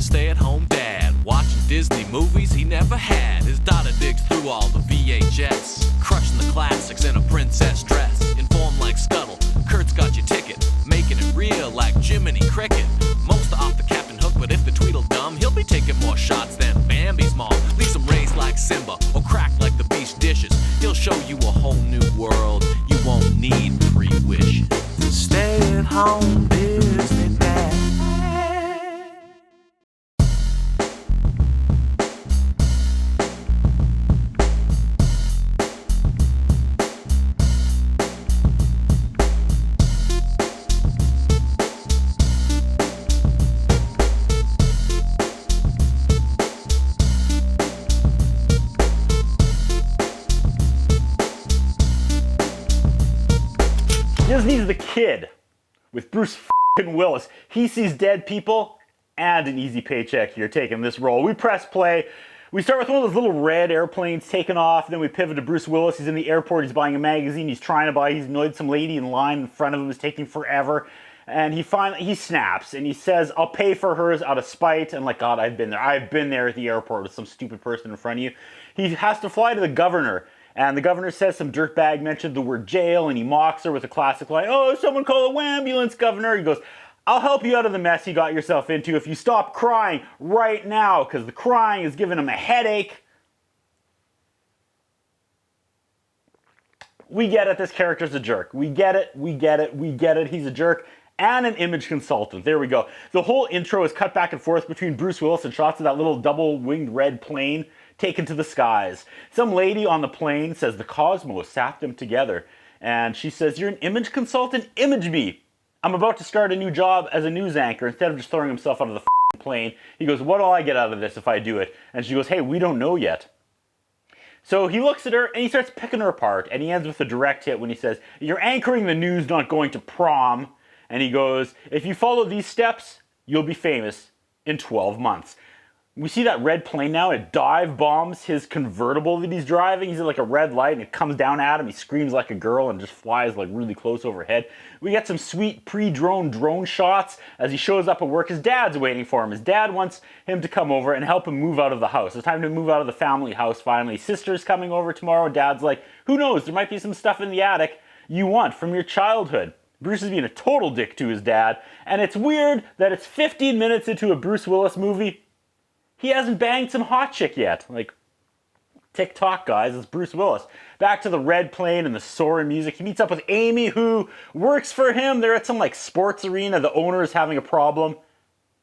a stay-at-home dad, watching Disney movies he never had. His daughter digs through all the VHS, crushing the classics in a princess dress. Informed like Scuttle, Kurt's got your ticket, making it real like Jiminy Cricket. Most are off the Captain Hook, but if the Tweedledum, he'll be taking more shots than Bambi's mom. Leaves him raised like Simba, or cracked like the beach dishes. He'll show you a whole new world, you won't need 3 wishes. Stay at home, Disney Dad. Disney's The Kid with Bruce f***ing Willis. He sees dead people and an easy paycheck here taking this role. We press play. We start with one of those little red airplanes taking off. Then we pivot to Bruce Willis. He's in the airport. He's buying a magazine. He's trying to buy. He's annoyed some lady in line in front of him is taking forever. And he snaps and he says, I'll pay for hers out of spite. And like, God, I've been there. I've been there at the airport with some stupid person in front of you. He has to fly to the governor. And the governor says some dirtbag mentioned the word jail, and he mocks her with a classic line, oh, someone call a ambulance, governor. He goes, I'll help you out of the mess you got yourself into if you stop crying right now, because the crying is giving him a headache. We get it, this character's a jerk. We get it, he's a jerk. And an image consultant. There we go. The whole intro is cut back and forth between Bruce Willis and shots of that little double-winged red plane taken to the skies. Some lady on the plane says the cosmos sat them together. And she says, you're an image consultant? Image me. I'm about to start a new job as a news anchor. Instead of just throwing himself out of the plane, he goes, what do I get out of this if I do it? And she goes, hey, we don't know yet. So he looks at her and he starts picking her apart. And he ends with a direct hit when he says, you're anchoring the news, not going to prom. And he goes, if you follow these steps, you'll be famous in 12 months. We see that red plane now. It dive bombs his convertible that he's driving. He's at like a red light and it comes down at him. He screams like a girl and just flies like really close overhead. We get some sweet drone shots as he shows up at work. His dad's waiting for him. His dad wants him to come over and help him move out of the house. It's time to move out of the family house finally. Sister's coming over tomorrow. Dad's like, who knows? There might be some stuff in the attic you want from your childhood. Bruce is being a total dick to his dad, and it's weird that it's 15 minutes into a Bruce Willis movie. He hasn't banged some hot chick yet. Like, TikTok, guys, it's Bruce Willis. Back to the red plane and the soaring music. He meets up with Amy, who works for him. They're at some, like, sports arena. The owner is having a problem.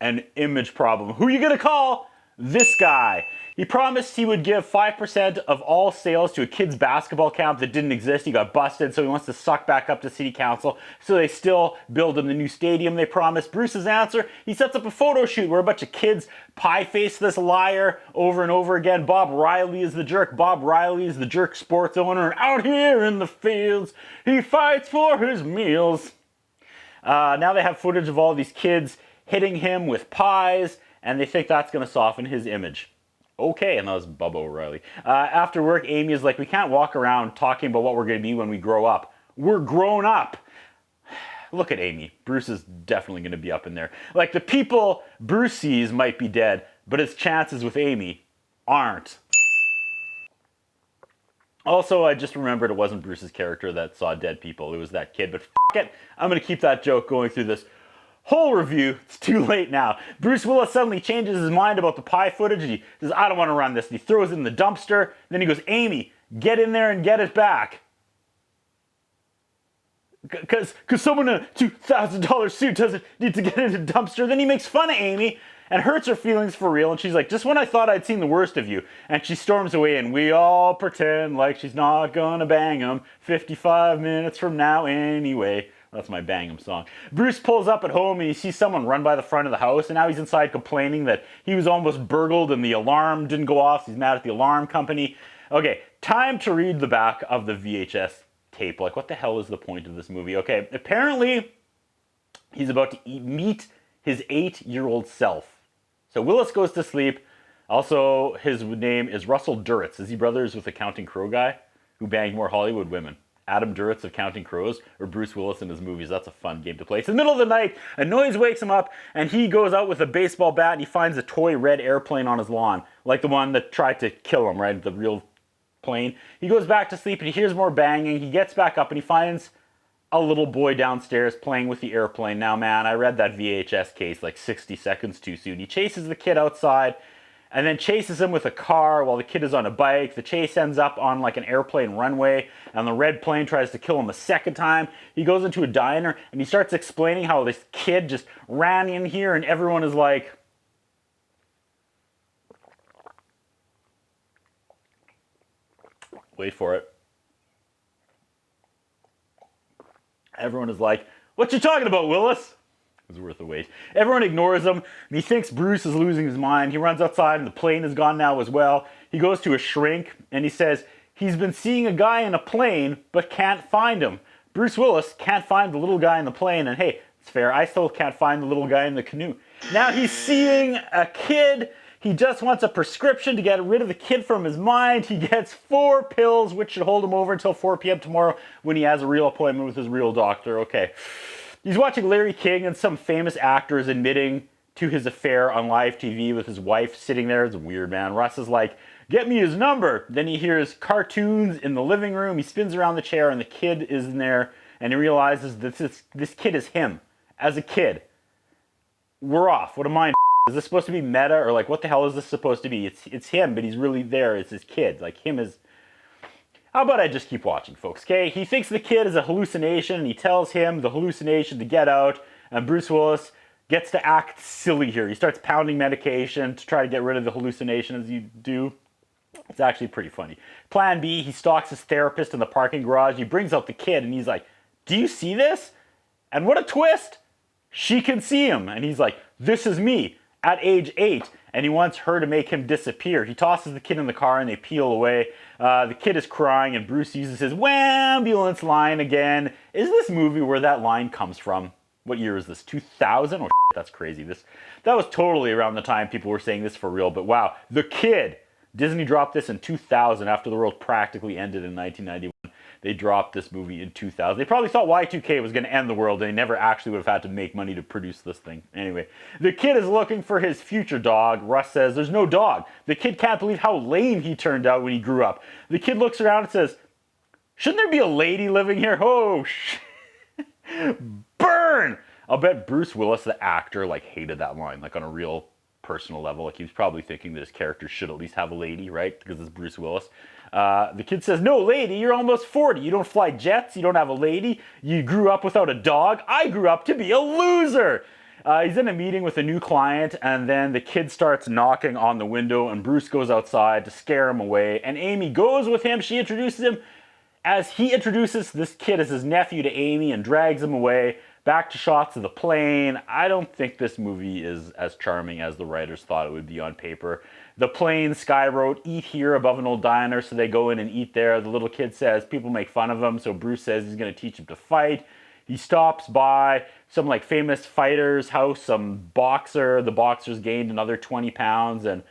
An image problem. Who are you gonna call? This guy. He promised he would give 5% of all sales to a kids' basketball camp that didn't exist. He got busted, so he wants to suck back up to city council. So they still build him the new stadium they promised. Bruce's answer, he sets up a photo shoot where a bunch of kids pie-face this liar over and over again. Bob Riley is the jerk. Bob Riley is the jerk sports owner. And out here in the fields, he fights for his meals. Now they have footage of all these kids hitting him with pies, and they think that's going to soften his image. Okay, and that was Bubba O'Reilly. After work, Amy is like, we can't walk around talking about what we're going to be when we grow up. We're grown up. Look at Amy. Bruce is definitely going to be up in there. Like, the people Bruce sees might be dead, but his chances with Amy aren't. Also, I just remembered it wasn't Bruce's character that saw dead people. It was that kid, but f*** it. I'm going to keep that joke going through this whole review. It's too late now. Bruce Willis suddenly changes his mind about the pie footage and he says, I don't want to run this. And he throws it in the dumpster. Then he goes, Amy, get in there and get it back. Because someone in a $2,000 suit doesn't need to get in a dumpster. Then he makes fun of Amy and hurts her feelings for real. And she's like, just when I thought I'd seen the worst of you. And she storms away and we all pretend like she's not gonna bang him 55 minutes from now anyway. That's my bang him song. Bruce pulls up at home and he sees someone run by the front of the house, and now he's inside complaining that he was almost burgled and the alarm didn't go off. So he's mad at the alarm company. Okay, time to read the back of the VHS tape. Like, what the hell is the point of this movie? Okay, apparently he's about to meet his 8-year-old self. So Willis goes to sleep. Also, his name is Russell Duritz. Is he brothers with the Counting Crow guy who banged more Hollywood women? Adam Duritz of Counting Crows or Bruce Willis in his movies. That's a fun game to play. It's the middle of the night, a noise wakes him up, and he goes out with a baseball bat and he finds a toy red airplane on his lawn, like the one that tried to kill him, right? The real plane. He goes back to sleep and he hears more banging. He gets back up and he finds a little boy downstairs playing with the airplane. Now, man, I read that VHS case like 60 seconds too soon. He chases the kid outside and then chases him with a car while the kid is on a bike. The chase ends up on like an airplane runway, and the red plane tries to kill him a second time. He goes into a diner and he starts explaining how this kid just ran in here, and everyone is like, wait for it. Everyone is like, what you talking about, Willis? It was worth the wait. Everyone ignores him, and he thinks Bruce is losing his mind. He runs outside, and the plane is gone now as well. He goes to a shrink, and he says he's been seeing a guy in a plane, but can't find him. Bruce Willis can't find the little guy in the plane, and hey, it's fair, I still can't find the little guy in the canoe. Now he's seeing a kid. He just wants a prescription to get rid of the kid from his mind. He gets 4 pills, which should hold him over until 4 p.m. tomorrow when he has a real appointment with his real doctor. Okay. He's watching Larry King and some famous actor is admitting to his affair on live TV with his wife sitting there. It's weird, man. Russ is like, get me his number. Then he hears cartoons in the living room. He spins around the chair and the kid is in there, and he realizes that this kid is him as a kid. We're off. What a mind. Is this supposed to be meta, or like what the hell is this supposed to be? It's him, but he's really there. It's his kid. Like him is... How about I just keep watching, folks, okay? He thinks the kid is a hallucination, and he tells him the hallucination to get out, and Bruce Willis gets to act silly here. He starts pounding medication to try to get rid of the hallucination, as you do. It's actually pretty funny. Plan B, he stalks his therapist in the parking garage. He brings out the kid, and he's like, do you see this? And what a twist! She can see him, and he's like, this is me at age 8, and he wants her to make him disappear. He tosses the kid in the car and they peel away. The kid is crying and Bruce uses his wambulance line again. Is this movie where that line comes from? What year is this? 2000? Oh, that's crazy. That was totally around the time people were saying this for real, but wow. The Kid. Disney dropped this in 2000 after the world practically ended in 1991. They dropped this movie in 2000. They probably thought Y2K was going to end the world, and they never actually would have had to make money to produce this thing. Anyway, the kid is looking for his future dog. Russ says there's no dog. The kid can't believe how lame he turned out when he grew up. The kid looks around and says, shouldn't there be a lady living here? Oh, burn! I'll bet Bruce Willis, the actor, like hated that line, like on a real personal level. Like he was probably thinking that his character should at least have a lady, right? Because it's Bruce Willis. The kid says, no, lady, you're almost 40. You don't fly jets. You don't have a lady. You grew up without a dog. I grew up to be a loser. He's in a meeting with a new client, and then the kid starts knocking on the window, and Bruce goes outside to scare him away, and Amy goes with him. She introduces him as he introduces this kid as his nephew to Amy and drags him away. Back to shots of the plane. I don't think this movie is as charming as the writers thought it would be on paper. The plane, Sky wrote, eat here above an old diner, so they go in and eat there. The little kid says people make fun of him, so Bruce says he's going to teach him to fight. He stops by some like famous fighter's house, some boxer. The boxer's gained another 20 pounds, and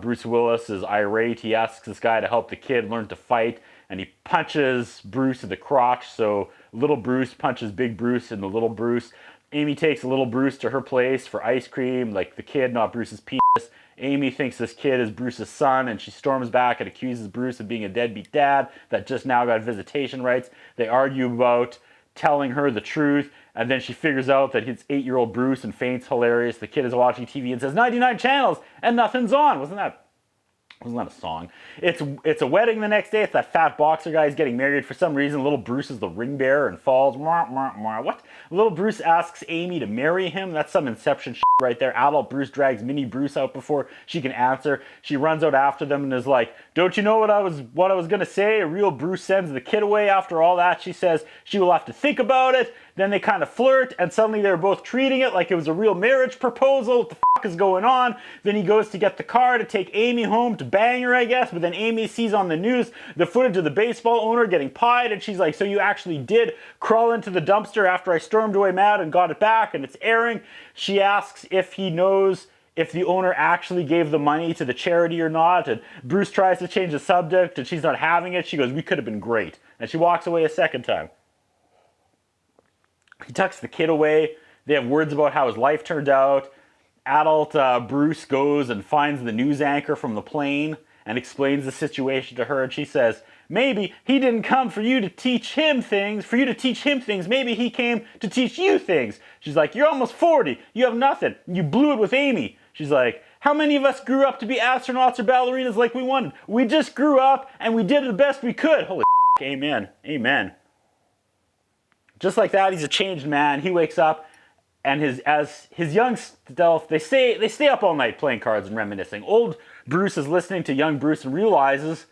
Bruce Willis is irate. He asks this guy to help the kid learn to fight, and he punches Bruce in the crotch, so little Bruce punches big Bruce in the little Bruce. Amy takes little Bruce to her place for ice cream, like the kid, not Bruce's penis. Amy thinks this kid is Bruce's son, and she storms back and accuses Bruce of being a deadbeat dad that just now got visitation rights. They argue about telling her the truth, and then she figures out that it's 8-year-old Bruce and faints hilarious. The kid is watching TV and says, 99 channels, and nothing's on. Wasn't that a song? It's a wedding the next day. It's that fat boxer guy. He's getting married for some reason. Little Bruce is the ring bearer and falls. What? Little Bruce asks Amy to marry him. That's some Inception shit right there. Adult Bruce drags mini Bruce out before she can answer. She runs out after them and is like, don't you know what I was gonna say? A real Bruce sends the kid away after all that. She says she will have to think about it. Then they kind of flirt, and suddenly they're both treating it like it was a real marriage proposal. What the fuck is going on? Then he goes to get the car to take Amy home to bang her, I guess, but then Amy sees on the news the footage of the baseball owner getting pied, and she's like, so you actually did crawl into the dumpster after I stormed away mad and got it back, and it's airing. She asks if he knows if the owner actually gave the money to the charity or not. And Bruce tries to change the subject and she's not having it. She goes, we could have been great. And she walks away a second time. He tucks the kid away. They have words about how his life turned out. Adult Bruce goes and finds the news anchor from the plane and explains the situation to her. And she says, maybe he didn't come for you to teach him things, maybe he came to teach you things. She's like, you're almost 40, you have nothing, you blew it with Amy. She's like, how many of us grew up to be astronauts or ballerinas like we wanted? We just grew up and we did the best we could. Holy amen, amen. Just like that, he's a changed man. He wakes up and his young self, they stay up all night playing cards and reminiscing. Old Bruce is listening to young Bruce and realizes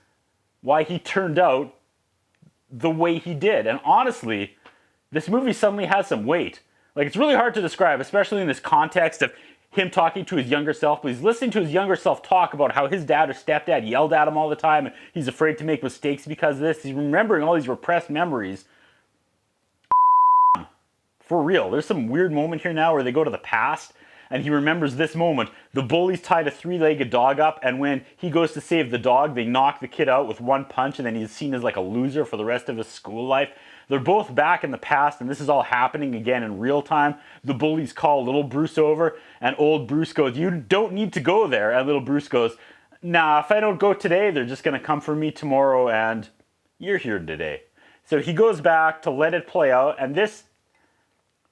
why he turned out the way he did. And honestly, this movie suddenly has some weight. Like, it's really hard to describe, especially in this context of him talking to his younger self, but he's listening to his younger self talk about how his dad or stepdad yelled at him all the time, and he's afraid to make mistakes because of this. He's remembering all these repressed memories. For real, there's some weird moment here now where they go to the past, and he remembers this moment. The bullies tied a three-legged dog up, and when he goes to save the dog, they knock the kid out with one punch, and then he's seen as like a loser for the rest of his school life. They're both back in the past, and this is all happening again in real time. The bullies call little Bruce over, and old Bruce goes, you don't need to go there. And little Bruce goes, nah, if I don't go today, they're just going to come for me tomorrow, and you're here today. So he goes back to let it play out, and is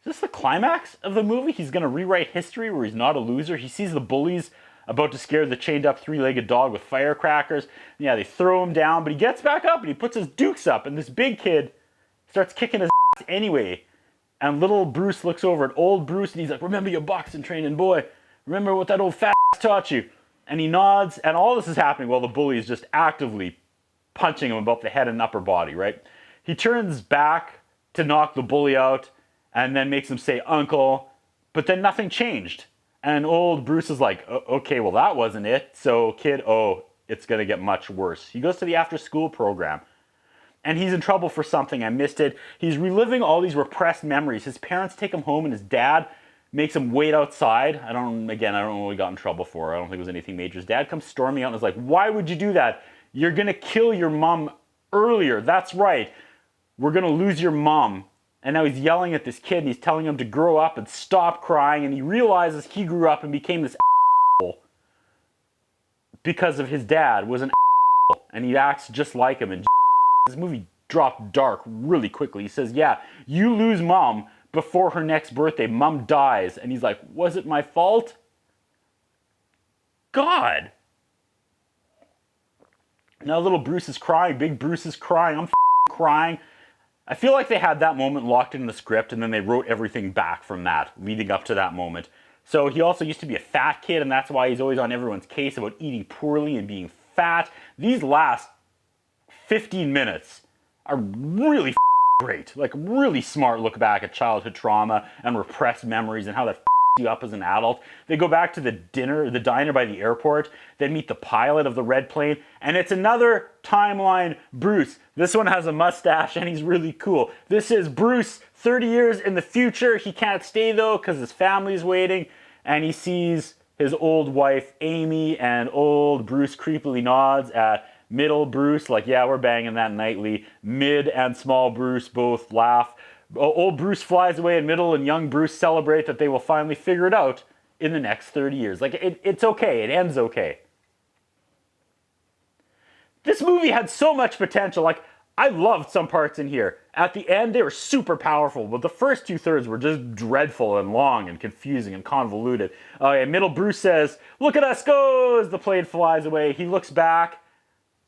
this the climax of the movie? He's going to rewrite history where he's not a loser. He sees the bullies about to scare the chained up three-legged dog with firecrackers. Yeah, they throw him down, but he gets back up and he puts his dukes up, and this big kid starts kicking his ass anyway. And little Bruce looks over at old Bruce and he's like, remember your boxing training, boy. Remember what that old fat ass taught you. And he nods, and all this is happening while the bully is just actively punching him above the head and upper body, right? He turns back to knock the bully out and then makes him say, uncle, but then nothing changed. And old Bruce is like, okay, well, that wasn't it. So kid, it's going to get much worse. He goes to the after-school program, and he's in trouble for something. I missed it. He's reliving all these repressed memories. His parents take him home, and his dad makes him wait outside. I don't know what he got in trouble for. I don't think it was anything major. His dad comes storming out and is like, why would you do that? You're going to kill your mom earlier. That's right. We're going to lose your mom. And now he's yelling at this kid, and he's telling him to grow up and stop crying, and he realizes he grew up and became this asshole because of his dad was an asshole, and he acts just like him. And this movie dropped dark really quickly. He says, yeah, you lose mom before her next birthday. Mom dies. And he's like, was it my fault? God. Now little Bruce is crying. Big Bruce is crying. I'm crying. I feel like they had that moment locked in the script, and then they wrote everything back from that, leading up to that moment. So he also used to be a fat kid, and that's why he's always on everyone's case about eating poorly and being fat. These last 15 minutes are really great. Like, really smart look back at childhood trauma and repressed memories and how that you up as an adult. They go back to the diner by the airport, then meet the pilot of the red plane, and it's another timeline Bruce. This one has a mustache and he's really cool. This is Bruce 30 years in the future. He can't stay though because his family's waiting, and he sees his old wife Amy, and old Bruce creepily nods at middle Bruce like, yeah, we're banging that nightly. Mid and small Bruce both laugh. Old Bruce flies away, and middle and young Bruce celebrate that they will finally figure it out in the next 30 years. Like, it's okay. It ends okay. This movie had so much potential. Like, I loved some parts in here. At the end, they were super powerful, but the first two-thirds were just dreadful and long and confusing and convoluted. Middle Bruce says, look at us go, as the plane flies away. He looks back,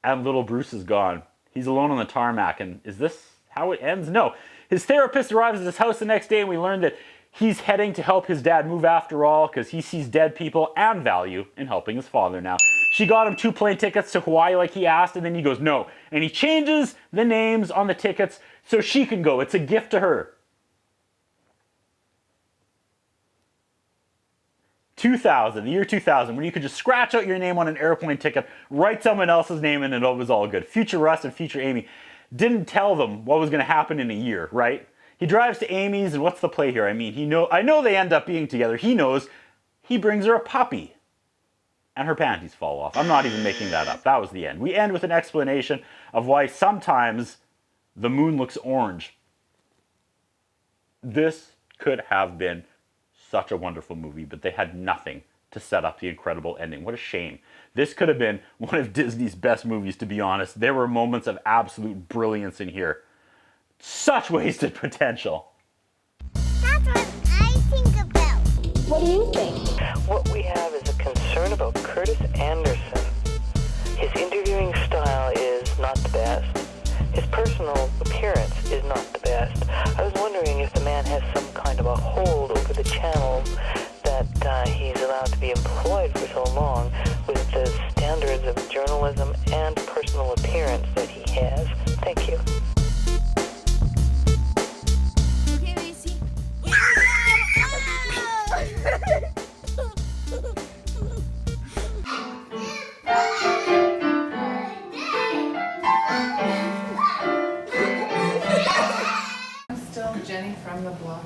and little Bruce is gone. He's alone on the tarmac, and is this how it ends? No. His therapist arrives at his house the next day, and we learn that he's heading to help his dad move after all because he sees dead people and value in helping his father now. She got him 2 plane tickets to Hawaii like he asked, and then he goes, no. And he changes the names on the tickets so she can go. It's a gift to her. 2000, the year 2000, when you could just scratch out your name on an airplane ticket, write someone else's name in, and it was all good. Future Russ and future Amy didn't tell them what was going to happen in a year, right? He drives to Amy's, and what's the play here? I mean, I know they end up being together. He knows he brings her a puppy. And her panties fall off. I'm not even making that up. That was the end. We end with an explanation of why sometimes the moon looks orange. This could have been such a wonderful movie, but they had nothing to set up the incredible ending. What a shame. This could have been one of Disney's best movies, to be honest. There were moments of absolute brilliance in here. Such wasted potential. That's what I think about. What do you think? What we have is a concern about Curtis Anderson. His interviewing style is not the best. His personal appearance is not the best. I was wondering if the man has some kind of a hold over the channel that he's allowed to be employed for so long with the standards of journalism and personal appearance that he has. Thank you. Okay, Macy. I'm still Jenny from the block.